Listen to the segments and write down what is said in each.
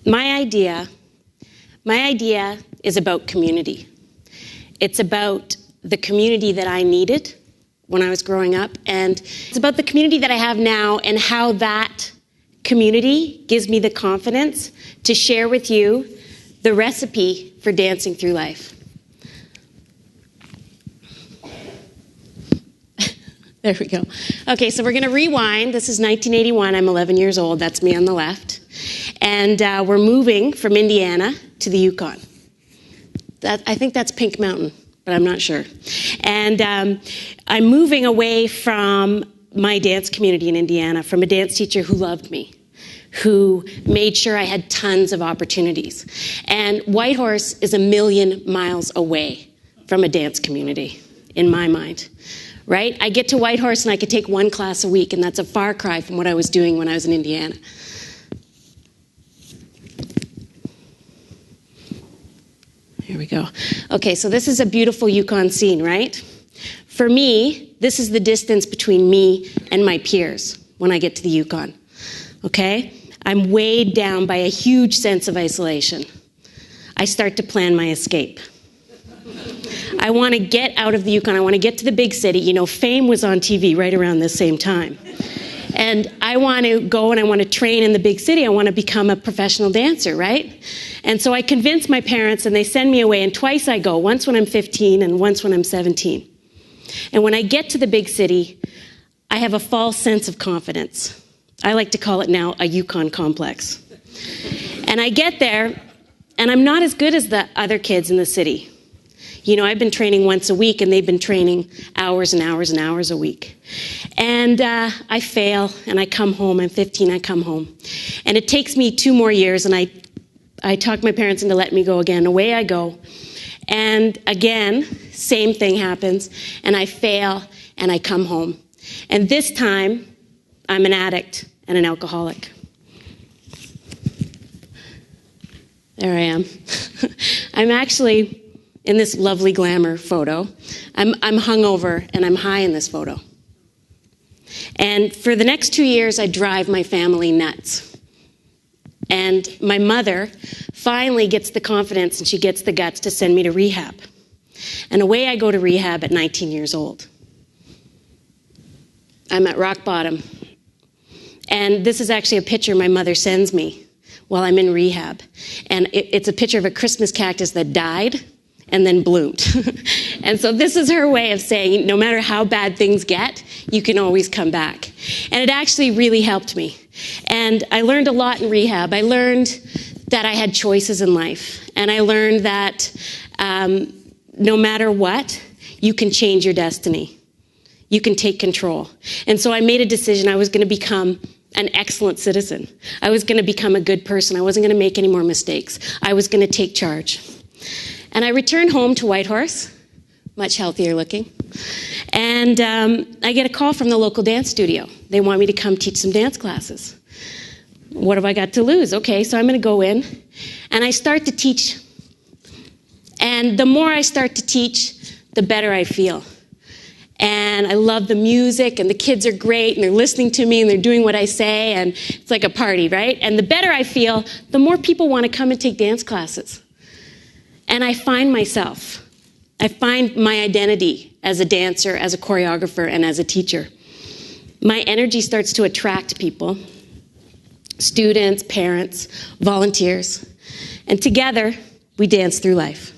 My idea is about community. It's about the community that I needed when I was growing up, and it's about the community that I have now and how that community gives me the confidence to share with you the recipe for dancing through life. There we go. Okay, so we're going to rewind. This is 1981. I'm 11 years old. That's me on the left. And we're moving from Indiana to the Yukon. I think that's Pink Mountain, but I'm not sure. And I'm moving away from my dance community in Indiana, from a dance teacher who loved me, who made sure I had tons of opportunities. And Whitehorse is 1,000,000 miles away from a dance community, in my mind. Right? I get to Whitehorse and I could take one class a week, and that's a far cry from what I was doing when I was in Indiana. Here we go. Okay, so this is a beautiful Yukon scene, right? For me, this is the distance between me and my peers when I get to the Yukon. Okay? I'm weighed down by a huge sense of isolation. I start to plan my escape. I want to get out of the Yukon. I want to get to the big city. You know, Fame was on TV right around the same time. And I want to go and I want to train in the big city. I want to become a professional dancer, right? And so I convince my parents and they send me away. And twice I go, once when I'm 15 and once when I'm 17. And when I get to the big city, I have a false sense of confidence. I like to call it now a Yukon complex. And I get there and I'm not as good as the other kids in the city. You know, I've been training once a week, and they've been training hours and hours and hours a week. And I fail, and I come home. I'm 15, I come home. And it takes me 2 more years, and I talk my parents into letting me go again. Away I go. And again, same thing happens, and I fail, and I come home. And this time, I'm an addict and an alcoholic. There I am. I'm actually in this lovely glamour photo. I'm hungover and I'm high in this photo. And for the next 2 years, I drive my family nuts. And my mother finally gets the confidence and she gets the guts to send me to rehab. And away I go to rehab at 19 years old. I'm at rock bottom. And this is actually a picture my mother sends me while I'm in rehab. And it's a picture of a Christmas cactus that died and then bloomed. And so this is her way of saying, no matter how bad things get, you can always come back. And it actually really helped me. And I learned a lot in rehab. I learned that I had choices in life. And I learned that no matter what, you can change your destiny. You can take control. And so I made a decision. I was going to become an excellent citizen. I was going to become a good person. I wasn't going to make any more mistakes. I was going to take charge. And I returned home to Whitehorse, much healthier looking. And I get a call from the local dance studio. They want me to come teach some dance classes. What have I got to lose? Okay, so I'm going to go in. And I start to teach. And the more I start to teach, the better I feel. And I love the music, and the kids are great, and they're listening to me, and they're doing what I say, and it's like a party, right? And the better I feel, the more people want to come and take dance classes. And I find myself. I find my identity as a dancer, as a choreographer, and as a teacher. My energy starts to attract people, students, parents, volunteers, and together we dance through life.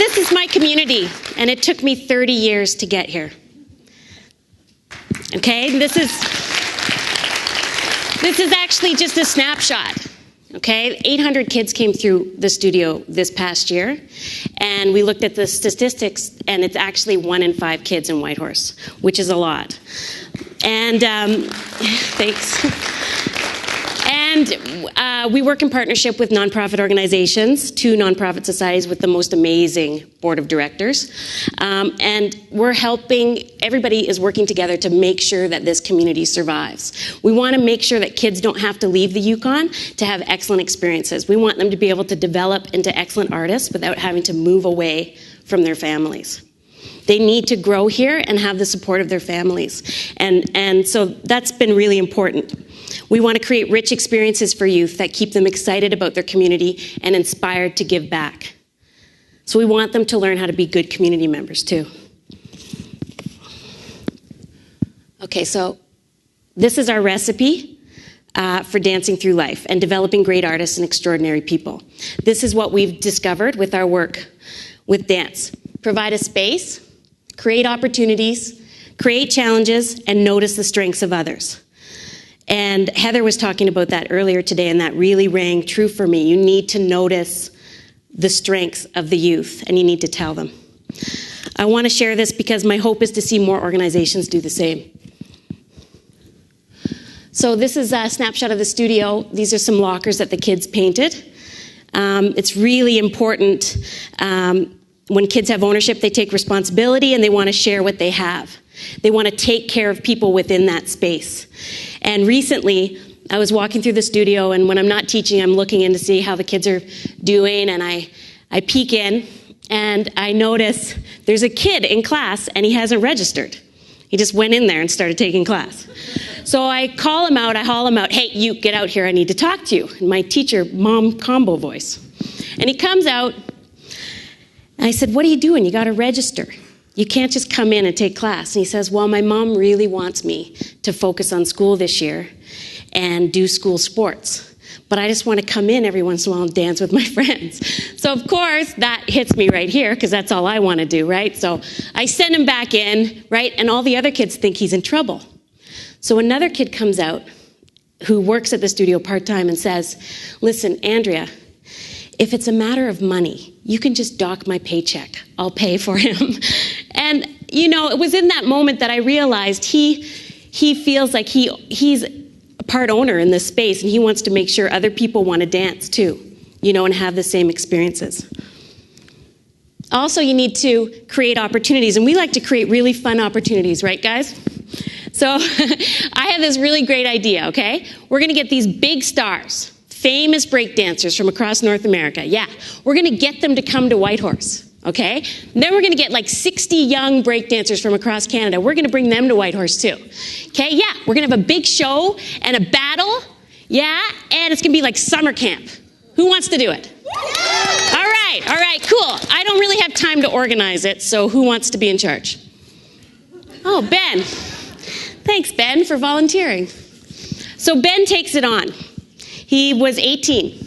this is my community, and it took me 30 years to get here. Okay, this is actually just a snapshot. Okay, 800 kids came through the studio this past year, and we looked at the statistics, and it's actually 1 in 5 kids in Whitehorse, which is a lot. And thanks. And we work in partnership with nonprofit organizations, 2 nonprofit societies with the most amazing board of directors. And we're helping, everybody is working together to make sure that this community survives. We want to make sure that kids don't have to leave the Yukon to have excellent experiences. We want them to be able to develop into excellent artists without having to move away from their families. They need to grow here and have the support of their families. And so that's been really important. We want to create rich experiences for youth that keep them excited about their community and inspired to give back. So we want them to learn how to be good community members too. Okay, so this is our recipe for dancing through life and developing great artists and extraordinary people. This is what we've discovered with our work with dance. Provide a space, create opportunities, create challenges, and notice the strengths of others. And Heather was talking about that earlier today, and that really rang true for me. You need to notice the strengths of the youth, and you need to tell them. I want to share this because my hope is to see more organizations do the same. So this is a snapshot of the studio. These are some lockers that the kids painted. It's really important. When kids have ownership, they take responsibility and they want to share what they have. They want to take care of people within that space. And recently, I was walking through the studio, and when I'm not teaching, I'm looking in to see how the kids are doing, and I peek in, and I notice there's a kid in class, and he hasn't registered. He just went in there and started taking class. So I call him out, I haul him out, hey, you, get out here, I need to talk to you, in my teacher mom combo voice. And he comes out, and I said, what are you doing? You got to register. You can't just come in and take class. And he says, well, my mom really wants me to focus on school this year and do school sports. But I just want to come in every once in a while and dance with my friends. So, of course, that hits me right here because that's all I want to do, right? So I send him back in, right? And all the other kids think he's in trouble. So another kid comes out who works at the studio part-time and says, listen, Andrea, if it's a matter of money, you can just dock my paycheck. I'll pay for him. And, you know, it was in that moment that I realized he feels like he's a part owner in this space, and he wants to make sure other people want to dance too, you know, and have the same experiences. Also, you need to create opportunities, and we like to create really fun opportunities, right, guys? So I have this really great idea, okay? We're going to get these big stars, famous breakdancers from across North America. Yeah, we're going to get them to come to Whitehorse, okay? And then we're going to get like 60 young breakdancers from across Canada. We're going to bring them to Whitehorse too. Okay, yeah, we're going to have a big show and a battle, yeah, and it's going to be like summer camp. Who wants to do it? All right, cool. I don't really have time to organize it, so who wants to be in charge? Oh, Ben. Thanks, Ben, for volunteering. So Ben takes it on. He was 18,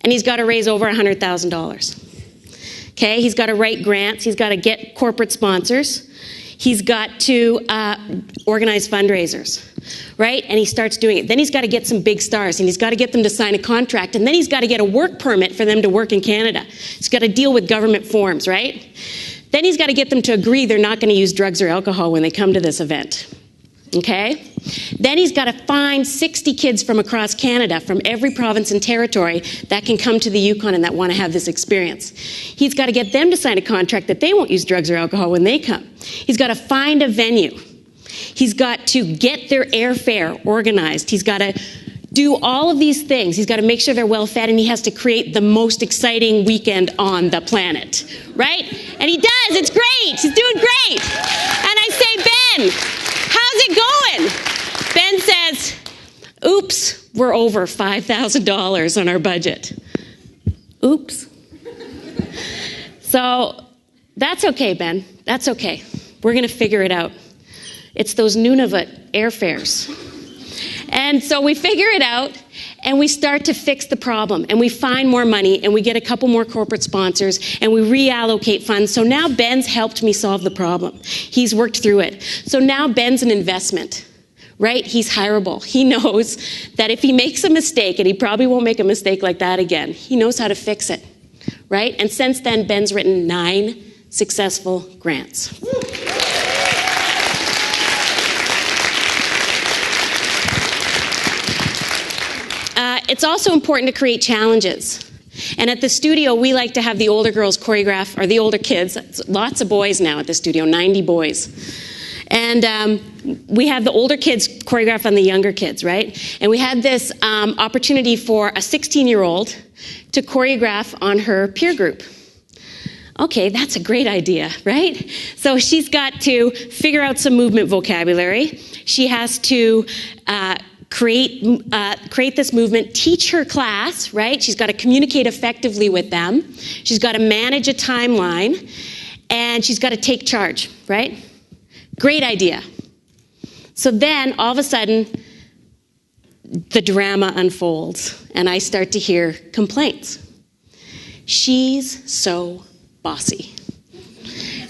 and he's got to raise over $100,000. Okay, he's got to write grants. He's got to get corporate sponsors. He's got to organize fundraisers, right? And he starts doing it. Then he's got to get some big stars, and he's got to get them to sign a contract, and then he's got to get a work permit for them to work in Canada. He's got to deal with government forms, right? Then he's got to get them to agree they're not going to use drugs or alcohol when they come to this event. Okay? Then he's got to find 60 kids from across Canada, from every province and territory, that can come to the Yukon and that want to have this experience. He's got to get them to sign a contract that they won't use drugs or alcohol when they come. He's got to find a venue. He's got to get their airfare organized. He's got to do all of these things. He's got to make sure they're well fed, and he has to create the most exciting weekend on the planet, right? And he does. It's great. He's doing great. And I say, Ben, how's it going? Ben says, oops, we're over $5,000 on our budget. Oops. So that's okay, Ben. That's okay. We're going to figure it out. It's those Nunavut airfares. And so we figure it out, And we start to fix the problem, and we find more money, and we get a couple more corporate sponsors, and we reallocate funds. So now Ben's helped me solve the problem. He's worked through it. So now Ben's an investment, right? He's hireable. He knows that if he makes a mistake, and he probably won't make a mistake like that again, he knows how to fix it, right? And since then, Ben's written 9 successful grants. It's also important to create challenges. And at the studio, we like to have the older girls choreograph, or the older kids. Lots of boys now at the studio, 90 boys. And we have the older kids choreograph on the younger kids, right? And we had this opportunity for a 16-year-old to choreograph on her peer group. Okay, that's a great idea, right? So she's got to figure out some movement vocabulary. She has to create this movement, teach her class, right? She's got to communicate effectively with them. She's got to manage a timeline, and she's got to take charge, right? Great idea. So then, all of a sudden, the drama unfolds, and I start to hear complaints. She's so bossy.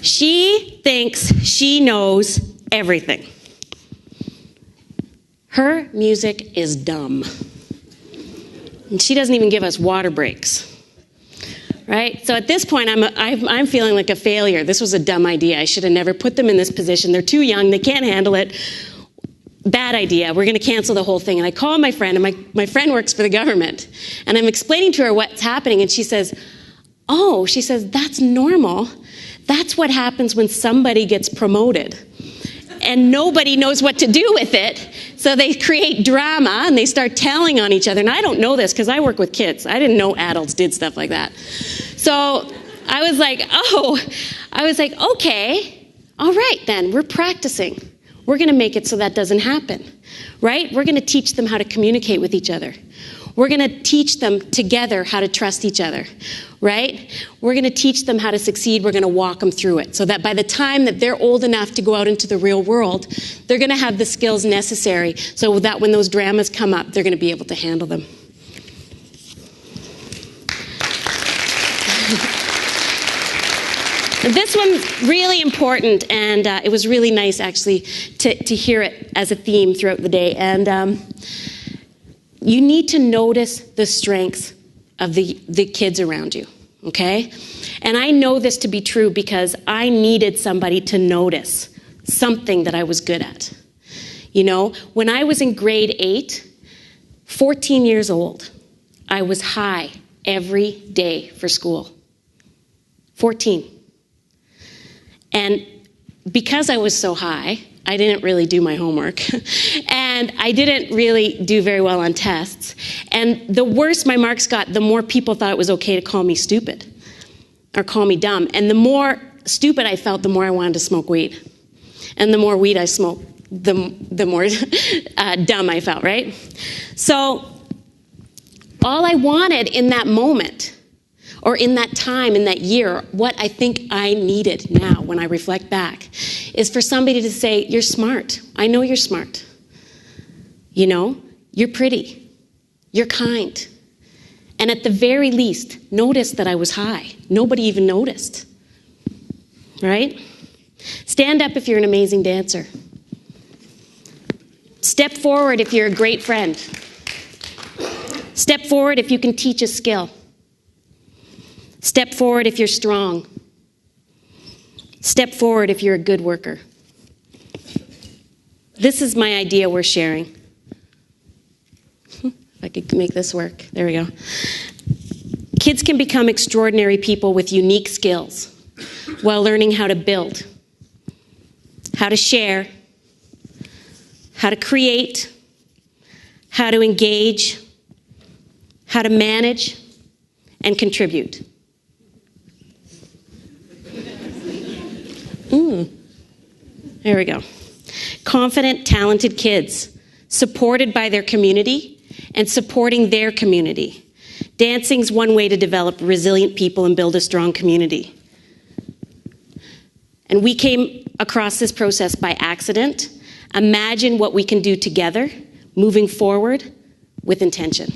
She thinks she knows everything. Her music is dumb. And she doesn't even give us water breaks. Right? So at this point, I'm feeling like a failure. This was a dumb idea. I should have never put them in this position. They're too young. They can't handle it. Bad idea. We're going to cancel the whole thing. And I call my friend, and my friend works for the government. And I'm explaining to her what's happening. And she says, that's normal. That's what happens when somebody gets promoted. And nobody knows what to do with it. So they create drama, and they start telling on each other. And I don't know this because I work with kids. I didn't know adults did stuff like that. So I was like, okay, all right then, we're practicing. We're going to make it so that doesn't happen, right? We're going to teach them how to communicate with each other. We're going to teach them together how to trust each other, right? We're going to teach them how to succeed. We're going to walk them through it so that by the time that they're old enough to go out into the real world, they're going to have the skills necessary so that when those dramas come up, they're going to be able to handle them. This one's really important, and it was really nice, actually, to hear it as a theme throughout the day. And you need to notice the strengths of the kids around you, okay? And I know this to be true because I needed somebody to notice something that I was good at. You know, when I was in grade 8, 14 years old, I was high every day for school. 14. And because I was so high, I didn't really do my homework. And I didn't really do very well on tests. And the worse my marks got, the more people thought it was okay to call me stupid or call me dumb. And the more stupid I felt, the more I wanted to smoke weed. And the more weed I smoked, the more dumb I felt, right? So all I wanted in that moment, or in that time, in that year, what I think I needed now when I reflect back, is for somebody to say, you're smart. I know you're smart. You know, you're pretty. You're kind. And at the very least, notice that I was high. Nobody even noticed. Right? Stand up if you're an amazing dancer. Step forward if you're a great friend. Step forward if you can teach a skill. Step forward if you're strong. Step forward if you're a good worker. This is my idea we're sharing. If I could make this work. There we go. Kids can become extraordinary people with unique skills while learning how to build, how to share, how to create, how to engage, how to manage, and contribute. There we go. Confident, talented kids, supported by their community and supporting their community. Dancing's one way to develop resilient people and build a strong community. And we came across this process by accident. Imagine what we can do together, moving forward with intention.